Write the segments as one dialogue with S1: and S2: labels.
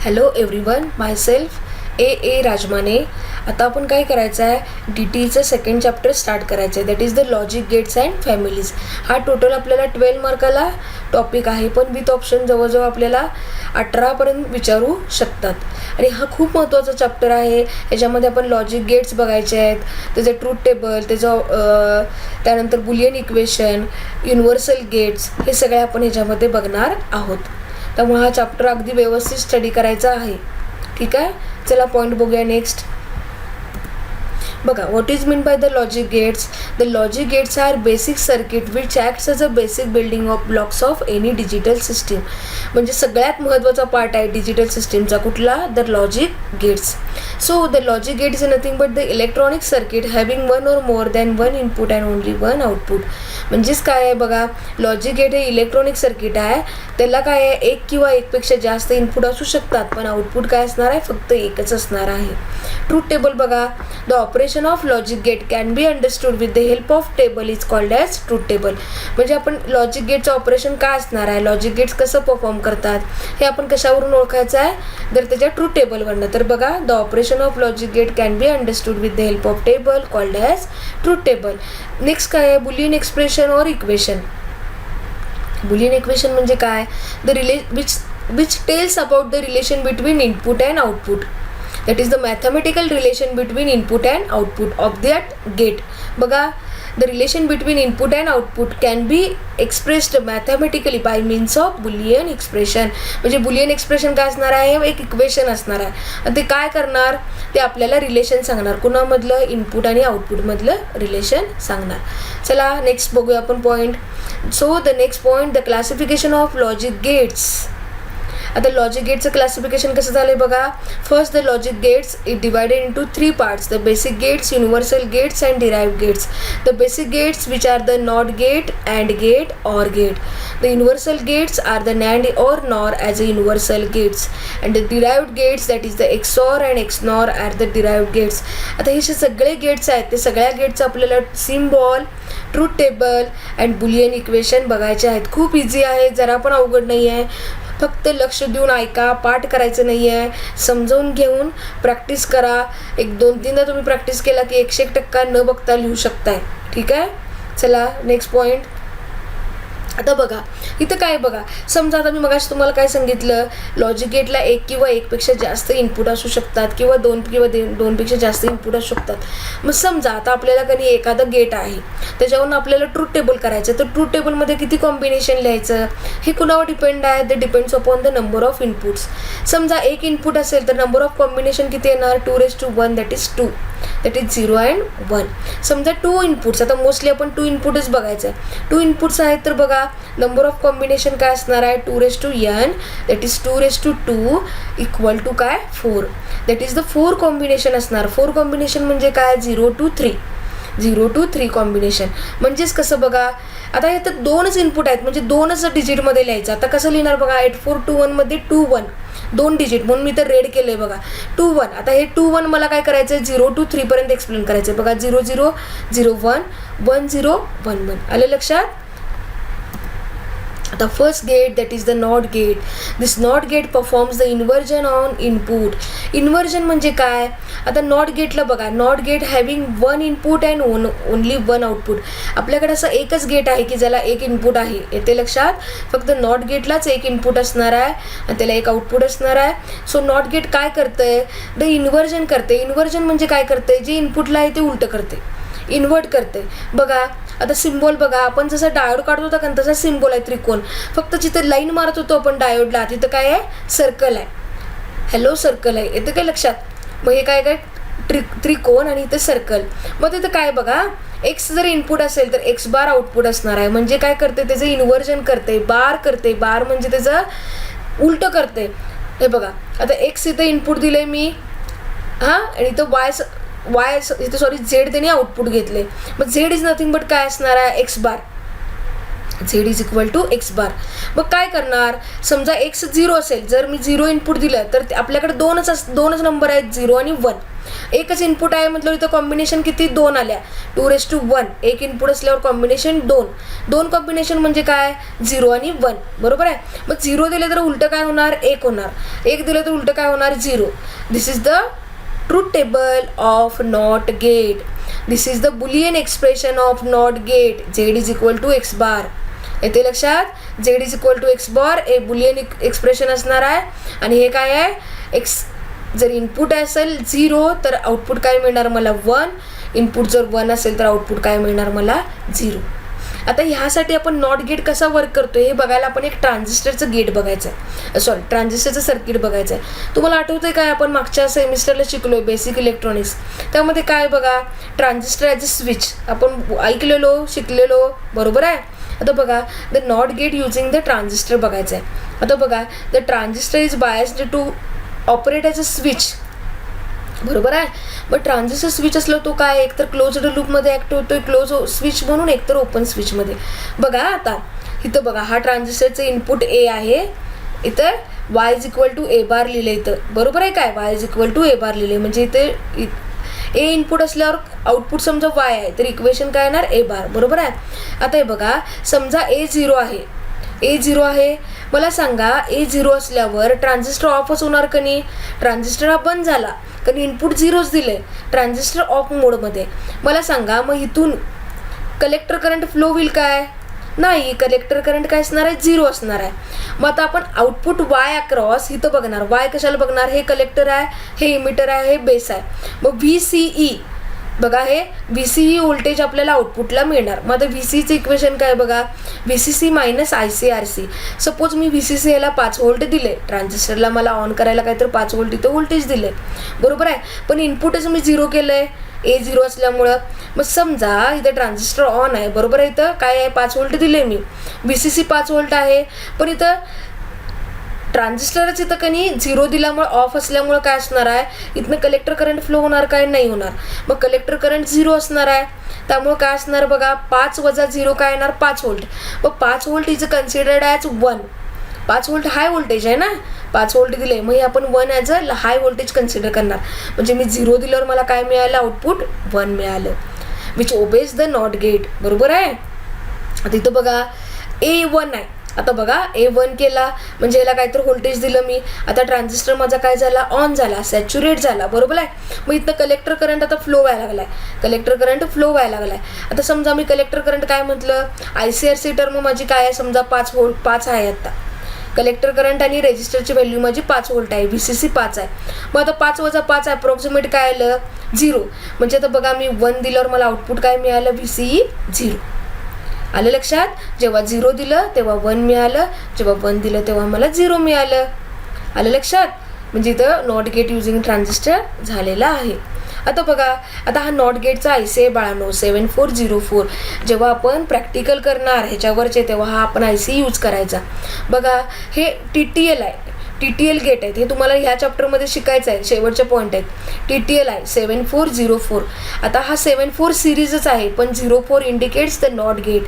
S1: Hello everyone, myself ए राजमाने. आता आपण काय करायचं आहे, डी टीचं सेकंड चॅप्टर स्टार्ट करायचं आहे, that is the logic gates and families. हा टोटल आपल्याला 12 मार्काला टॉपिक आहे, पण विथ ऑप्शन जवळजवळ आपल्याला 18पर्यंत विचारू शकतात. आणि हा खूप महत्त्वाचा चॅप्टर आहे. याच्यामध्ये आपण लॉजिक गेट्स बघायचे आहेत, त्याचं ट्रूथ टेबल, त्याचं त्यानंतर बुलियन इक्वेशन, युनिव्हर्सल गेट्स, हे सगळे आपण ह्याच्यामध्ये बघणार आहोत. त्यामुळे हा चॅप्टर अगदी व्यवस्थित स्टडी करायचा आहे. ठीक आहे, चला पॉईंट बघूया. नेक्स्ट बघा, what is mean by the logic gates. The logic gates are basic circuit which acts as a basic building of blocks of any digital system. म्हणजे सगळ्यात महत्त्वाचा पार्ट आहे डिजिटल सिस्टीमचा कुठला, the logic gates. So the logic gate is nothing but the electronic circuit having one or more than one input and only one output. म्हणजेच काय आहे बघा, लॉजिक गेट हे इलेक्ट्रॉनिक सर्किट आहे. त्याला काय आहे, एक किंवा एकपेक्षा जास्त इनपुट असू शकतात, पण आउटपुट काय असणार आहे, फक्त एकच असणार आहे. ट्रूथ टेबल बघा, the operation of logic gate can be understood with the help of table is called as truth table. म्हणजे आपण लॉजिक गेटचं ऑपरेशन काय असणार आहे, लॉजिक गेट्स कसं परफॉर्म करतात, हे आपण कशावरून ओळखायचं आहे, तर त्याच्या ट्रूथ टेबलवरनं. तर बघा, the operation of logic gate can be understood with the help of table called as truth table. Next काय आहे, बुलियन एक्सप्रेशन और इक्वेशन. बुलियन इक्वेशन म्हणजे काय, the which tells about the relation between input and output. that is the mathematical relation between input and output of that gate. बघा, the relation between input and output can be expressed mathematically by means of boolean expression. म्हणजे Boolean expression काय असणार आहे, एक equation असणार आहे. आणि ते काय करणार, ते आपल्याला रिलेशन सांगणार, कुणामधलं, इनपुट आणि आउटपुटमधलं रिलेशन सांगणार. चला नेक्स्ट बघूया आपण point. So the next point, the classification of logic gates. आता लॉजिक गेटचं क्लासिफिकेशन कसं झालं आहे बघा. First, the logic gates it divided into 3 parts, the basic gates, universal gates and derived gates. The basic gates which are the not gate, and gate, or gate. The universal gates are the nand or nor as a universal gates. And the derived gates that is the XOR and XNOR are the derived gates. आता हे जे सगळे gates आहेत, ते सगळ्या गेटचं आपल्याला symbol, truth table and Boolean equation बघायचे आहेत. खूप इझी आहे, जरा पण अवघड नाही आहे. फक्त लक्ष देऊन ऐका, पाठ करायचं नाही आहे, समजावून घेऊन प्रॅक्टिस करा. 1-2-3दा तुम्ही प्रॅक्टिस केला की 100% न बघता लिहू शकताय. ठीक आहे, चला नेक्स्ट पॉईंट. आता बघा, इथं काय बघा, समजा आता मी मगाशी तुम्हाला काय सांगितलं, लॉजिक गेटला एक किंवा एकपेक्षा जास्त इनपुट असू शकतात, किंवा दोनपेक्षा जास्त इनपुट असू शकतात. मग समजा आता आपल्याला कधी एखादं गेट आहे, त्याच्यावरून आपल्याला ट्रूथ टेबल करायचं, तर ट्रूथ टेबलमध्ये किती कॉम्बिनेशन लिहायचं, हे कुणावर डिपेंड आहे, ते depends upon the number of inputs. समजा एक इनपुट असेल तर नंबर ऑफ कॉम्बिनेशन किती येणार, 2⁻1, that is 2, that is 0 and 1. समजा 2 इनपुट्स, आता मोस्टली आपण 2 इनपुटच बघायचं आहे. 2 इनपुट्स आहेत तर बघा, नंबर ऑफ कॉम्बिनेशन काय असणार आहे, 2⁻n, that is 2⁻2 equal to काय, 4, दॅट इज द 4 कॉम्बिनेशन असणार. 4 कॉम्बिनेशन म्हणजे काय, 0 to 3 कॉम्बिनेशन. म्हणजेच कसं बघा, आता हे तर 2च इनपुट आहेत, म्हणजे 2च डिजिटमध्ये लिहायचं. आता कसं लिहिणार बघा, 8421 मध्ये 2 1, 2 डिजिट, म्हणून मी तर रेड केलं आहे बघा, 2 1. आता हे 2 1 मला काय करायचं आहे, 0 to 3 पर्यंत एक्सप्लेन करायचं आहे. बघा, 0 0 0 1 1 0 1 1. आलं लक्षात. आता first gate, that is the not gate. This not gate performs the inversion on input. Inversion म्हणजे काय, आता नॉट गेटला बघा, not gate having 1 input and only 1 output. आपल्याकडे असं एकच गेट आहे की ज्याला एक इनपुट आहे, येते लक्षात. फक्त नॉट गेटलाच एक इनपुट असणार आहे आणि त्याला एक आउटपुट असणार आहे. सो नॉट गेट काय करतंय, द इन्व्हर्जन करते. इन्व्हर्जन म्हणजे काय करते, जे इनपुटला आहे ते उलटं करते, इन्व्हर्ट करते. बघा, आता सिम्बॉल बघा, आपण जसं डायोड काढत होता का तसा सिम्बॉल आहे, त्रिकोण. फक्त जिथं लाईन मारत होतो आपण डायोडला, तिथं काय आहे, सर्कल आहे. हॅलो, सर्कल आहे, येतं काय लक्षात. मग हे काय त्रिकोण आणि इथं सर्कल. मग तिथं काय बघा, एक्स जर इनपुट असेल तर एक्स बार आउटपुट असणार आहे. म्हणजे काय करते, त्याचं इन्व्हर्जन करते, बार करते. बार म्हणजे त्याचं उलटं करते. हे बघा, आता एक्स इथं इनपुट दिलंय मी, हां, आणि इथं वाय इथं झेड त्याने आउटपुट घेतले. मग झेड इज नथिंग बट काय असणार आहे, x bar. Z is equal to x bar. मग काय करणार, समजा एक्स 0 असेल, जर मी 0 इनपुट दिलं तर आपल्याकडे दोनच नंबर आहेत, 0 आणि 1. एकच इनपुट आहे म्हटलं इथं कॉम्बिनेशन किती 2 आल्या, 2:1. एक इनपुट असल्यावर कॉम्बिनेशन 2 कॉम्बिनेशन म्हणजे काय 0 आणि 1. बरोबर आहे. मग 0 दिलं तर उलटं काय होणार 1 होणार, 1 दिलं तर उलटं काय होणार 0. This is the truth table of not gate. This is the Boolean expression of not gate. Z is equal to x bar. येते लक्षात. Z is equal to x bar हे बुलियन एक्सप्रेशन असणार आहे. आणि हे काय आहे एक्स. जर इनपुट असेल 0 तर आउटपुट काय मिळणार मला 1. इनपुट जर 1 असेल तर आउटपुट काय मिळणार मला 0. आता ह्यासाठी आपण नॉट गेट कसा वर्क करतोय हे बघायला आपण एक ट्रान्झिस्टरचं गेट बघायचं आहे, सॉरी ट्रान्झिस्टरचं सर्किट बघायचं आहे. तुम्हाला आठवतंय काय आपण मागच्या सेमिस्टरला शिकलोय बेसिक इलेक्ट्रॉनिक्स. त्यामध्ये काय बघा ट्रान्झिस्टर ॲज अ स्विच आपण ऐकलेलो शिकलेलो. बरोबर आहे. आता बघा the not gate using the transistor बघायचं आहे. आता बघा the transistor is biased to operate as a switch. बरोबर आहे. मग ट्रान्झिस्टर स्विच असलं तो काय एकतर क्लोज्ड लूपमध्ये ॲक्ट होतोय क्लोज स्विच म्हणून, एकतर ओपन स्विचमध्ये. बघा आता इथं बघा हा ट्रान्झिस्टरचं इनपुट ए आहे, इथं वाय इज इक्वल टू ए बार लिहिलं इथं. बरोबर आहे काय वाय इज इक्वल टू ए बार लिहिले म्हणजे इथे ए इनपुट असल्यावर आउटपुट समजा वाय आहे तर इक्वेशन काय येणार ए बार. बरोबर आहे. आता हे बघा समजा ए 0 आहे, ए 0 आहे. मला सांगा ए 0 असल्यावर ट्रान्झिस्टर ऑफच होणार का नाही. ट्रान्झिस्टर हा बंद झाला कारण इनपुट 0च दिले, ट्रान्झिस्टर ऑफ मोडमध्ये. मला सांगा मग इथून कलेक्टर करंट फ्लो होईल काय नाही. कलेक्टर करंट काय असणार आहे 0 असणार आहे. मग आता आपण आउटपुट वाय अक्रॉस इथं बघणार. वाय कशाला बघणार हे कलेक्टर आहे, हे इमिटर आहे, हे बेस आहे. मग VCE बघा हे VCE व्होल्टेज आपल्याला आउटपुटला मिळणार. मग आता VCEचं इक्वेशन काय बघा VCC मायनस ICRC. सपोज मी VCC याला 5 व्होल्ट दिले, ट्रान्झिस्टरला मला ऑन करायला काय तर 5 व्होल्ट इथं व्होल्टेज दिले. बरोबर आहे. पण इनपुटच मी 0 केलं आहे ए 0 असल्यामुळं. मग समजा इथं ट्रान्झिस्टर ऑन आहे. बरोबर आहे. इथं काय आहे 5 व्होल्ट दिले मी, VCC 5 व्होल्ट आहे. पण इथं ट्रान्झिस्टरच इथं कनी 0 दिल्यामुळे ऑफ असल्यामुळं काय असणार आहे इथनं कलेक्टर करंट फ्लो होणार काय नाही होणार. मग कलेक्टर करंट 0 असणार आहे त्यामुळं काय असणार बघा 5 वजा 0 काय येणार 5 व्होल्ट. मग 5 volt is considered as 1. 5 volt high voltage आहे ना, 5 व्होल्ट दिले मग हे आपण 1 as a high voltage consider करणार. म्हणजे मी 0 दिल्यावर मला काय मिळालं आउटपुट 1 मिळालं which obeys the not gate. बरोबर आहे. आता इथं बघा A1 आहे. आता बघा A1 केला म्हणजे याला काहीतरी व्होल्टेज दिलं मी. आता ट्रान्झिस्टर माझा काय झाला ऑन झाला, सॅच्युरेट झाला. बरोबर आहे. मग इथं कलेक्टर करंट आता फ्लो व्हायला लागलाय, कलेक्टर करंट फ्लो व्हायला लागलाय. आता समजा मी कलेक्टर करंट काय म्हटलं ICRC टर्म माझी काय आहे समजा 5 आहे. आता कलेक्टर करंट आणि रेजिस्टरची व्हॅल्यू माझी 5 व्होल्ट आहे, VCC 5 आहे. मग आता 5 वजा 5 अप्रॉक्सिमेट काय आलं 0. म्हणजे आता बघा मी 1 दिल्यावर मला आउटपुट काय मिळालं VCE 0. आलं लक्षात. जेव्हा 0 दिलं तेव्हा 1 मिळालं, जेव्हा 1 दिलं तेव्हा मला 0 मिळालं. आलं लक्षात. म्हणजे इथं नॉट गेट युजिंग ट्रान्झिस्टर झालेला आहे. आता बघा आता हा नॉट गेटचा IC आहे बाळांनो 7404. जेव्हा आपण प्रॅक्टिकल करणार ह्याच्यावरचे तेव्हा हा आपण IC यूज करायचा. बघा हे TTL आहे, TTL गेट आहेत. हे तुम्हाला ह्या चॅप्टरमध्ये शिकायचं आहे, शेवटचे पॉईंट आहेत. TTL आहे 7404. आता हा 74 सिरीजच आहे पण 04 indicates the not gate.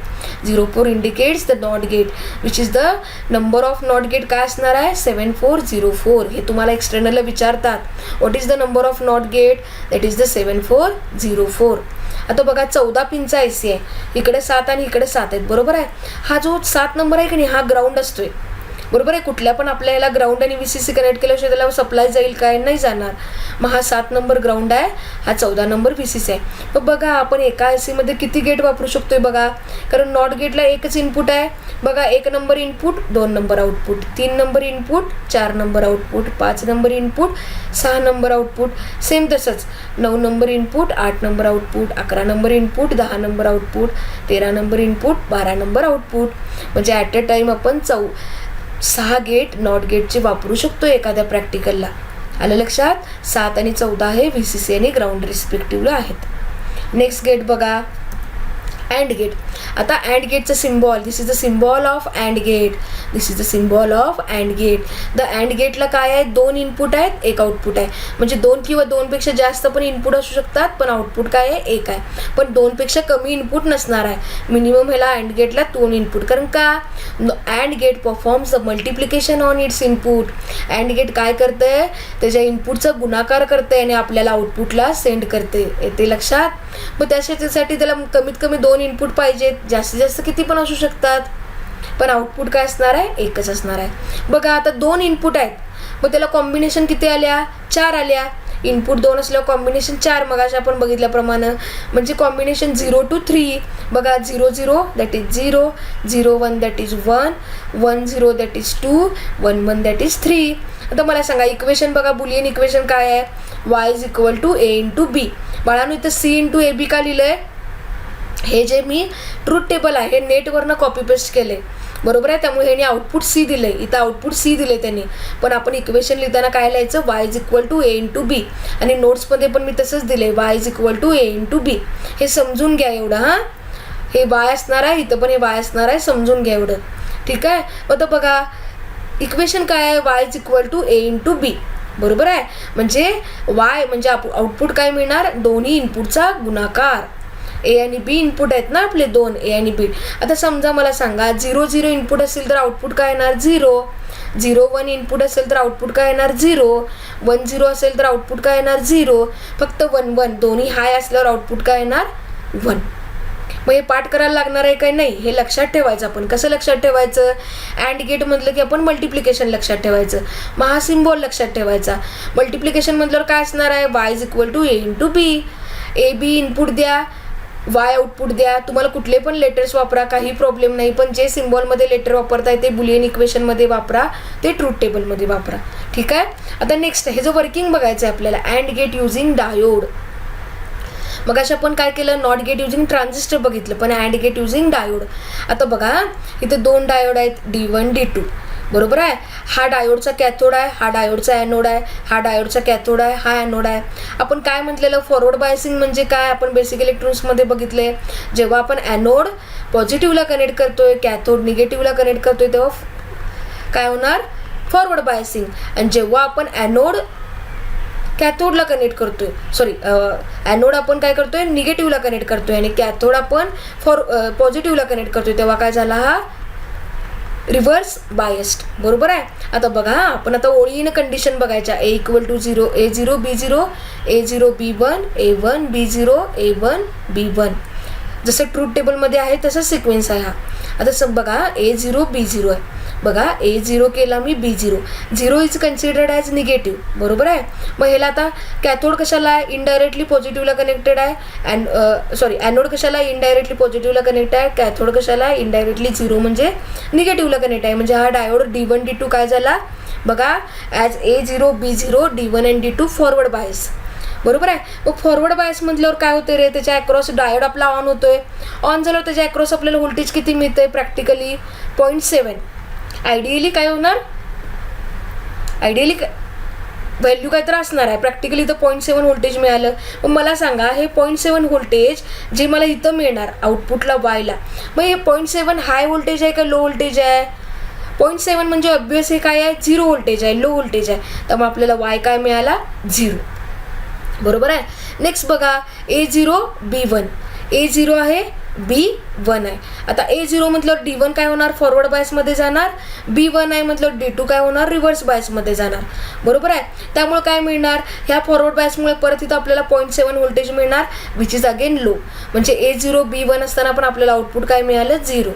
S1: 04 indicates the not gate which is the number of not gate काय असणार आहे 7404. हे तुम्हाला एक्सटर्नलला विचारतात what is the number of not gate, that is the 7404. आता बघा 14 पिनचा IC आहे. इकडे 7 आणि इकडे 7 आहेत. बरोबर आहे. हा जो 7 नंबर आहे की नाही हा ग्राउंड असतोय. बरोबर आहे. कुठल्या पण आपल्या याला ग्राउंड आणि VCC कनेक्ट केल्याशिवाय त्याला सप्लाय जाईल काय नाही जाणार. मग हा 7 नंबर ग्राउंड आहे, हा 14 नंबर VCC आहे. मग बघा आपण एका IC मध्ये किती गेट वापरू शकतोय बघा. कारण नॉट गेटला एकच इनपुट आहे. बघा 1 number input 2 number output, 3 number input 4 number output, 5 number input 6 number output. Same तसंच 9 number input 8 number output, 11 number input 10 number output, 13 number input 12 number output. म्हणजे ॲट अ टाईम आपण 6 गेट नॉट गेटचे वापरू शकतो एखाद्या प्रॅक्टिकलला. आलं लक्षात. 7 आणि 14 हे VCC आणि ग्राउंड रिस्पेक्टिव्हला आहेत. नेक्स्ट गेट बघा अँड गेट. आता अँड गेटचं symbol, this is the symbol of and gate, this is the symbol of and gate. The and गेटला काय आहे, 2 इनपुट आहेत, 1 आउटपुट आहे. म्हणजे 2 किंवा 2पेक्षा जास्त पण इनपुट असू शकतात, पण आउटपुट काय आहे, 1 आहे. पण 2पेक्षा कमी इनपुट नसणार आहे. मिनिमम ह्याला अँड गेटला 2 इनपुट. कारण का, and gate performs the multiplication on its input. And gate काय करतंय, त्याच्या इनपुटचा गुणाकार करते आणि आपल्याला आउटपुटला सेंड करते. येते लक्षात. मग त्यासाठी त्याला कमीत कमी 2 इनपुट पाहिजेत, जास्तीत जास्त किती पण असू शकतात, पण आउटपुट काय असणार आहे, 1च असणार आहे. बघा आता 2 इनपुट आहेत, मग त्याला कॉम्बिनेशन किती आल्या, 4 आल्या. इनपुट 2 असल्यावर कॉम्बिनेशन 4, मगाशी आपण बघितल्याप्रमाणे. म्हणजे कॉम्बिनेशन 0 to 3. बघा 0 0 that is 0, 0 1 that is 1, 1 0 that is 2, 1 1 that is 3. आता मला सांगा इक्वेशन बघा, बुलियन इक्वेशन काय आहे, y is equal to a into b. बाळांनो इथं c इंटू ए बी का लिहिलंय, हे जे मी ट्रूथ टेबल आहे हे नेटवरनं कॉपी पेस्ट केले, बरोबर आहे. त्यामुळे ह्याने आउटपुट सी दिले, इथं आउटपुट सी दिले त्याने. पण आपण इक्वेशन लिहिताना काय लिहायचं, y is equal to a into b. आणि नोट्समध्ये पण मी तसंच दिले, y is equal to a into b. हे समजून घ्या एवढं. हां, हे y असणार आहे, इथं पण हे y असणार आहे, समजून घ्या एवढं, ठीक आहे. आता बघा इक्वेशन काय आहे, y is equal to a into b, बरोबर आहे. म्हणजे y म्हणजे आउटपुट काय मिळणार, दोन्ही इनपुटचा गुणाकार. ए आणि बी इनपुट आहेत ना आपले, 2 ए आणि बी. आता समजा मला सांगा 0 0 इनपुट असेल तर आउटपुट काय येणार, 0. 0 1 इनपुट असेल तर आउटपुट काय येणार, 0. 1 0 असेल तर आउटपुट काय येणार, 0. फक्त 1 1 दोन्ही हाय असल्यावर आउटपुट काय येणार, 1. मग हे पाठ करायला लागणार आहे काय, नाही, हे लक्षात ठेवायचं. आपण कसं लक्षात ठेवायचं, अँड गेट म्हटलं की आपण मल्टिप्लिकेशन लक्षात ठेवायचं. मग हा सिम्बॉल लक्षात ठेवायचा. मल्टिप्लिकेशन म्हटल्यावर काय असणार आहे, y is equal to a into B. A B input द्या, y आउटपुट द्या. तुम्हाला कुठले पण लेटर्स वापरा, काही प्रॉब्लेम नाही. पण जे सिम्बॉलमध्ये लेटर वापरताय ते बुलियन इक्वेशनमध्ये वापरा, ते ट्रूथ टेबलमध्ये वापरा, ठीक आहे. आता नेक्स्ट हे जो वर्किंग बघायचं आहे आपल्याला, अँड गेट युझिंग डायोड. मग अशा आपण काय केलं, नॉट गेट युझिंग ट्रान्झिस्टर बघितलं, पण अँड गेट युझिंग डायोड. आता बघा इथं 2 डायोड आहेत, D1 D2, बरोबर आहे. हा डायोडचा कॅथोड आहे, हा डायोडचा ॲनोड आहे, हा डायोडचा कॅथोड आहे, हा ॲनोड आहे. आपण काय म्हटलेलं, फॉरवर्ड बायसिंग म्हणजे काय, आपण बेसिक इलेक्ट्रॉनिक्समध्ये बघितले. जेव्हा आपण ॲनोड पॉझिटिव्हला कनेक्ट करतोय, कॅथोड निगेटिव्हला कनेक्ट करतोय, तेव्हा काय होणार, फॉरवर्ड बायसिंग. आणि जेव्हा आपण ॲनोड कॅथोडला कनेक्ट करतोय, सॉरी ॲनोड आपण काय करतोय, निगेटिव्हला कनेक्ट करतोय, आणि कॅथोड आपण पॉझिटिव्हला कनेक्ट करतोय, तेव्हा काय झाला, हा रिव्हर्स बायस्ड, बरोबर आहे. आता बघा आपण आता ओळीनं कंडिशन बघायच्या, a equal to 0 a0 b0 a0 b1 a1 b0 a1 b1. जसं ट्रूथ टेबलमध्ये आहे तसं सिक्वेन्स आहे हा. आता बघा a0 b0 आहे, बघा a0 केला मी b0, 0 is considered as negative, बरोबर आहे. मग ह्याला आता कॅथोड कशाला आहे, इनडायरेक्टली पॉझिटिव्हला कनेक्टेड आहे. ॲनोड कशाला इनडायरेक्टली पॉझिटिव्हला कनेक्ट आहे, कॅथोड कशाला आहे इनडायरेक्टली 0 म्हणजे निगेटिव्हला कनेक्ट आहे. म्हणजे हा डायोड D1 D2 काय झाला, बघा as a0 b0 D1 and D2 forward bias, बरोबर आहे. मग फॉरवर्ड बायस म्हटल्यावर काय होतं रे, त्याच्या अक्रॉस डायोड आपला ऑन होतोय. ऑन झाल्यावर त्याच्या अक्रॉस आपल्याला व्होल्टेज किती मिळतंय, प्रॅक्टिकली 0.7. आयडियली काय होणार, आयडियली व्हॅल्यू काय तर असणार आहे, प्रॅक्टिकली इथं 0.7 व्होल्टेज मिळालं. मग मला सांगा हे 0.7 व्होल्टेज जे मला इथं मिळणार आउटपुटला वायला, मग हे 0.7 हाय व्होल्टेज आहे का लो व्होल्टेज आहे, 0.7 म्हणजे ऑब्वियस हे काय आहे, 0 व्होल्टेज आहे, लो व्होल्टेज आहे. त्यामुळे आपल्याला वाय काय मिळाला, 0, बरोबर आहे. नेक्स्ट बघा a0 b1, a0 आहे b1 आहे. आता a0 म्हटलं D1 काय होणार, फॉरवर्ड बायसमध्ये जाणार, b1 आहे म्हटलं D2 काय होणार, रिव्हर्स बायसमध्ये जाणार, बरोबर आहे. त्यामुळे काय मिळणार, ह्या फॉरवर्ड बायसमुळे परत इथं आपल्याला 0.7 व्होल्टेज मिळणार, विच इज अगेन लो. म्हणजे a0 b1 असताना पण आपल्याला आउटपुट काय मिळालं, 0.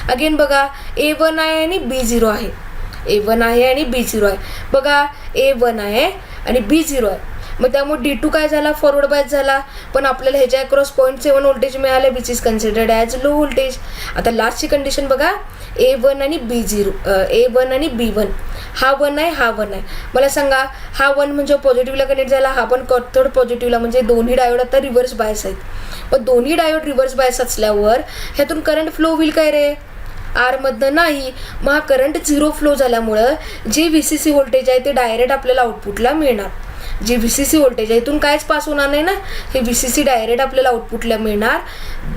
S1: अगेन बघा a1 आहे आणि b0 आहे, a1 आहे आणि b0 आहे. बघा a1 आहे आणि b0 आहे, मग त्यामुळे D2 काय झाला, फॉरवर्ड बायस झाला, पण आपल्याला ह्याच्या अक्रॉस 0.7 व्होल्टेज मिळालं, which is considered as low voltage. आता लास्टची कंडिशन बघा, a1 आणि b0, a1 आणि b1, हा 1 आहे, हा 1 आहे. मला सांगा हा 1 म्हणजे पॉझिटिव्हला कनेक्ट झाला, हा पण कॅथोड पॉझिटिव्हला, म्हणजे दोन्ही डायोड आता रिव्हर्स बायस आहेत. मग दोन्ही डायोड रिव्हर्स बायस असल्यावर ह्यातून करंट फ्लो होईल काय रे, आरमधनं नाही. मग हा करंट 0 फ्लो झाल्यामुळं जे VCC व्होल्टेज आहे ते डायरेक्ट आपल्याला आउटपुटला मिळणार. जे VCC व्होल्टेज आहे इथून कायच पास होणार नाही ना, हे VCC डायरेक्ट आपल्याला आउटपुटला मिळणार.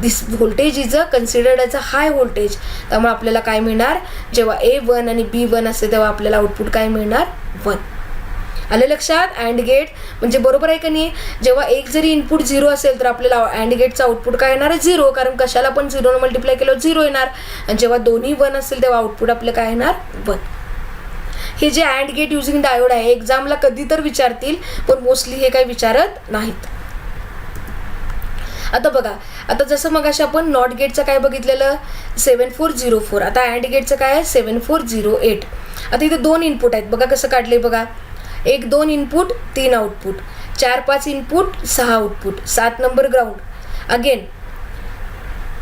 S1: This voltage is a considered as a high voltage. त्यामुळे आपल्याला काय मिळणार, जेव्हा A1 आणि B1 असते तेव्हा आपल्याला आउटपुट काय मिळणार, 1. आलं लक्षात. अँड गेट म्हणजे बरोबर आहे का नाही, जेव्हा एक जरी इनपुट 0 असेल तर आपल्याला अँड गेटचा आउटपुट काय येणार आहे, 0, कारण कशाला पण 0 मल्टिप्लाय केलं 0 येणार. आणि जेव्हा दोन्ही 1 असेल तेव्हा आउटपुट आपलं काय येणार, 1. हे जे अँड गेट युजिंग डायोड आहे एक्झामला कधी तर विचारतील, पण मोस्टली हे काही विचारत नाहीत. आता बघा, आता जसं मगाशी आपण नॉट गेटचं काय बघितलेलं 7404, आता अँड गेटचं काय आहे 7408. आता इथे 2 इनपुट आहेत बघा, कसं काढले बघा, 1 2 input 3 output, 4 5 input 6 output, 7 number ground, again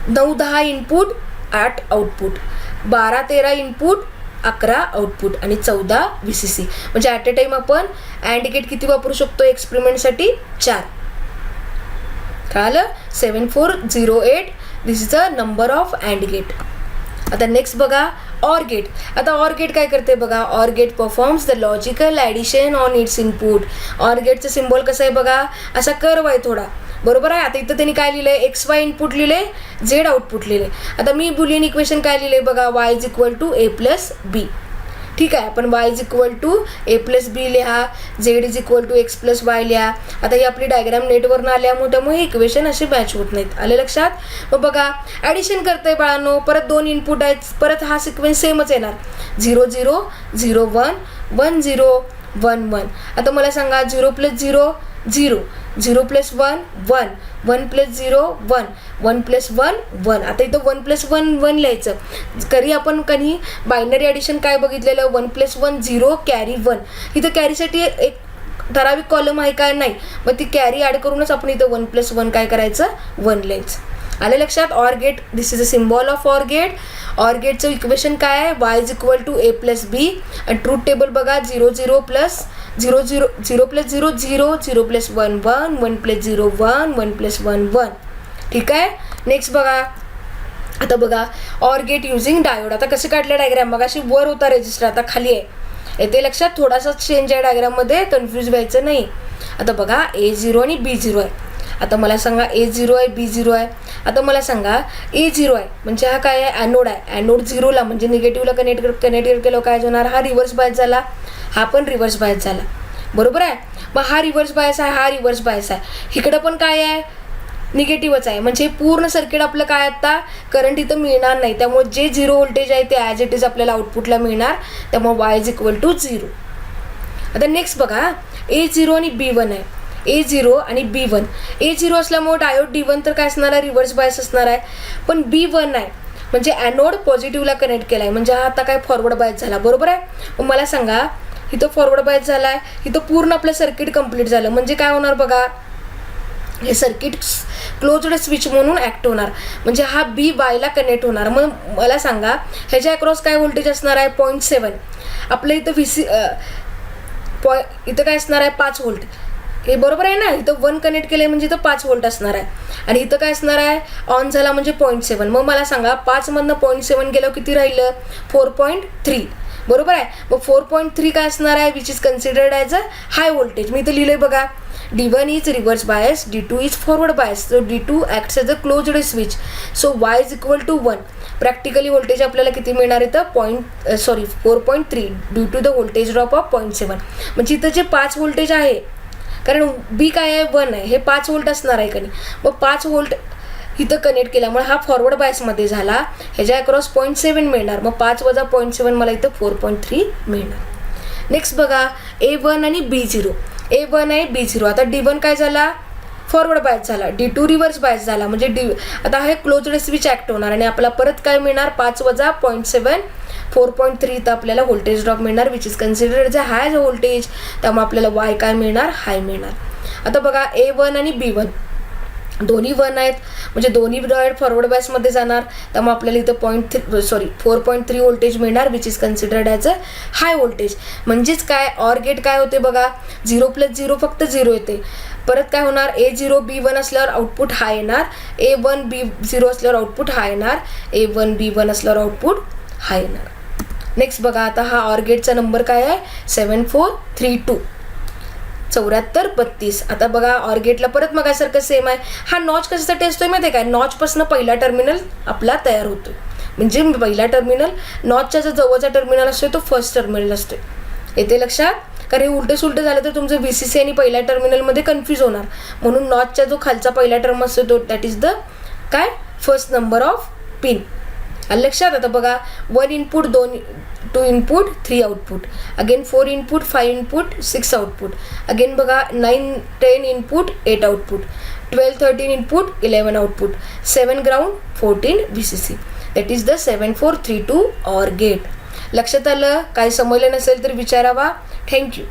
S1: 9 10 input 8 output, 12 13 input 11 output आणि 14 VCC. म्हणजे ॲट अ टाइम आपण अँड गेट किती वापरू शकतो एक्सपेरिमेंटसाठी, 4. कळालं. 7408 this is a number of and gate. आता नेक्स्ट बघा ऑर गेट. आता ऑर गेट काय करते बघा, or gate performs the logical addition on its input. Or गेटचं symbol कसं आहे बघा, असा कर्व आहे थोडा, बरोबर आहे. आता इथं त्यांनी काय लिहिलंय, XY इनपुट लिहिले, Z आउटपुट लिहिले. आता मी बुलियन इक्वेशन काय लिहिले बघा, Y is equal to A plus B. ठीक आहे, आपण Y is equal to A plus B लिहा, Z is equal to X plus Y लिहा. आता ही आपली डायग्राम नेटवरनं आल्यामुळे त्यामुळे हे इक्वेशन असे मॅच होत नाहीत. आले लक्षात. मग बघा ॲडिशन करतंय बाळांनो, परत 2 इनपुट आहेत, परत हा सिक्वेन्स सेमच येणार, 0 0 0 1 1 0 1 1. आता मला सांगा 0 प्लस 0 0, 0 प्लस 1 1, 1 प्लस 0 1, 1 प्लस 1 1. आता इथं 1 प्लस 1 1 लिहायचं. कधी आपण कधी बायनरी ॲडिशन काय बघितलेलं, 1 प्लस 1 0 कॅरी 1. इथं कॅरीसाठी एक ठराविक कॉलम आहे काय, नाही, मग ती कॅरी ॲड करूनच आपण इथं 1 प्लस 1 काय करायचं, 1 लिहायचं. आलं लक्षात. Or gate, this is a symbol of or gate. Or गेटचं इक्वेशन काय आहे, Y is equal to A plus B. आणि ट्रूथ टेबल बघा, 0 0 plus 0 0 0 plus 0 0, 0 plus 1 1, 1 plus 0 1, 1 plus 1 1. ठीक आहे. नेक्स्ट बघा, आता बघा ऑर गेट युझिंग डायोड. आता कसं काढलं डायग्राम, मग अशी वर होता रेजिस्टर, आता खाली आहे. येते लक्षात, थोडासा चेंज आहे डायग्राममध्ये, कन्फ्यूज व्हायचं नाही. आता बघा A0 आणि B0 आहे. आता मला सांगा A0 आहे, B0 आहे. आता मला सांगा A0 आहे म्हणजे हा काय आहे, ॲनोड आहे. ॲनोड 0ला म्हणजे निगेटिव्हला कनेक्ट केलं काय होणार, हा रिव्हर्स बायस झाला, हा पण रिव्हर्स बायस झाला, बरोबर आहे. मग हा रिव्हर्स बायस आहे, हा रिव्हर्स बायस आहे, इकडं पण काय आहे, निगेटिव्हच आहे. म्हणजे पूर्ण सर्किट आपलं काय, आता करंट इथं मिळणार नाही. त्यामुळे जे 0 व्होल्टेज आहे ते ॲज इट इज आपल्याला आउटपुटला मिळणार. त्यामुळे Y इज इक्वल टू 0. आता नेक्स्ट बघा A0 आणि B1 आहे. A0 आणि B1. A0 असल्यामुळे डायोड D1 तर काय असणार आहे, रिव्हर्स बायस असणार आहे. पण B1 आहे म्हणजे ॲनोड पॉझिटिव्हला कनेक्ट केला आहे, म्हणजे हा आता काय फॉरवर्ड बायस झाला, बरोबर आहे. मग मला सांगा इथं फॉरवर्ड बायस झाला आहे, इथं पूर्ण आपलं सर्किट कंप्लीट झालं. म्हणजे काय होणार बघा, हे सर्किट क्लोज्ड स्विच म्हणून ॲक्ट होणार. म्हणजे हा BYला कनेक्ट होणार. मग मला सांगा ह्याच्या अक्रॉस काय व्होल्टेज असणार आहे, 0.7. आपलं इथं इथं काय असणार आहे, 5 व्होल्ट. हे बरोबर आहे ना, इथं 1 कनेक्ट केलं म्हणजे इथं 5 व्होल्ट असणार आहे. आणि इथं काय असणार आहे, ऑन झाला म्हणजे 0.7. मग मला सांगा 5मधनं 0.7 गेलं किती राहिलं, 4.3, बरोबर आहे. मग 4.3 काय असणार आहे, which is considered as a high voltage. मी इथं लिहिलं बघा, D1 is reverse bias, D2 is forward bias, so D2 acts as a closed switch, so Y is equal to 1. Practically voltage आपल्याला किती मिळणार इथं, 4.3 due to the voltage drop of 0.7. म्हणजे इथं जे 5 व्होल्टेज आहे, कारण B काय आहे, 1 आहे, हे 5 व्होल्ट असणार आहे का नाही. मग 5 व्होल्ट इथं कनेक्ट केल्यामुळे हा फॉरवर्ड बायसमध्ये झाला, ह्याच्या अक्रॉस 0.7 मिळणार. मग 5 वजा 0.7 मला इथं 4.3 मिळणार. नेक्स्ट बघा A1 आणि B0. A1 आहे, B0. आता D1 काय झाला, फॉरवर्ड बायस झाला, D2 रिव्हर्स बायस झाला. म्हणजे आता हे क्लोज्ड स्विच ॲक्ट होणार आणि आपल्याला परत काय मिळणार, 5 वजा 0.7 4.3 तर आपल्याला व्होल्टेज ड्रॉप मिळणार, which is considered as a high voltage. त्यामुळे आपल्याला Y काय मिळणार, हाय मिळणार. आता बघा A1 आणि B1 दोन्ही 1 आहेत, म्हणजे दोन्ही डायोड फॉरवर्ड बायसमध्ये जाणार. त्यामुळे आपल्याला इथं 4.3 व्होल्टेज मिळणार, which is considered as a high voltage. म्हणजेच काय, ऑर गेट काय होते बघा, 0 प्लस 0 फक्त 0 येते. परत काय होणार, A0 B1 असल्यावर आउटपुट हाय येणार, A1 B0 असल्यावर आउटपुट हाय येणार, A1 B1 असल्यावर आउटपुट हाय येणार. नेक्स्ट बघा, आता हा ऑर गेटचा नंबर काय आहे, 7432. 74 32. आता बघा ऑर गेटला परत मगासारखं सेम आहे. हा नॉच कशासाठी असतोय माहिती आहे काय? नॉचपासून पहिला टर्मिनल आपला तयार होतोय. म्हणजे पहिला टर्मिनल नॉचच्या जो जवळचा टर्मिनल असतोय तो फर्स्ट टर्मिनल असतोय. येते लक्षात? कारण हे उलटं सुलटं झालं तर तुमचं VCC आणि पहिल्या टर्मिनलमध्ये कन्फ्यूज होणार. म्हणून नॉचचा जो खालचा पहिला टर्म असतो तो दॅट इज द काय फर्स्ट नंबर ऑफ पिन. लक्षात? आता बघा 1 input 2 input 3 output, again 4 input 5 input 6 output, again बघा 9 10 input 8 output, 12 13 input 11 output, 7 ground 14 VCC. That is the 7432 or gate. लक्षात आलं? काय समजलं नसेल तर विचारावा. थँक्यू.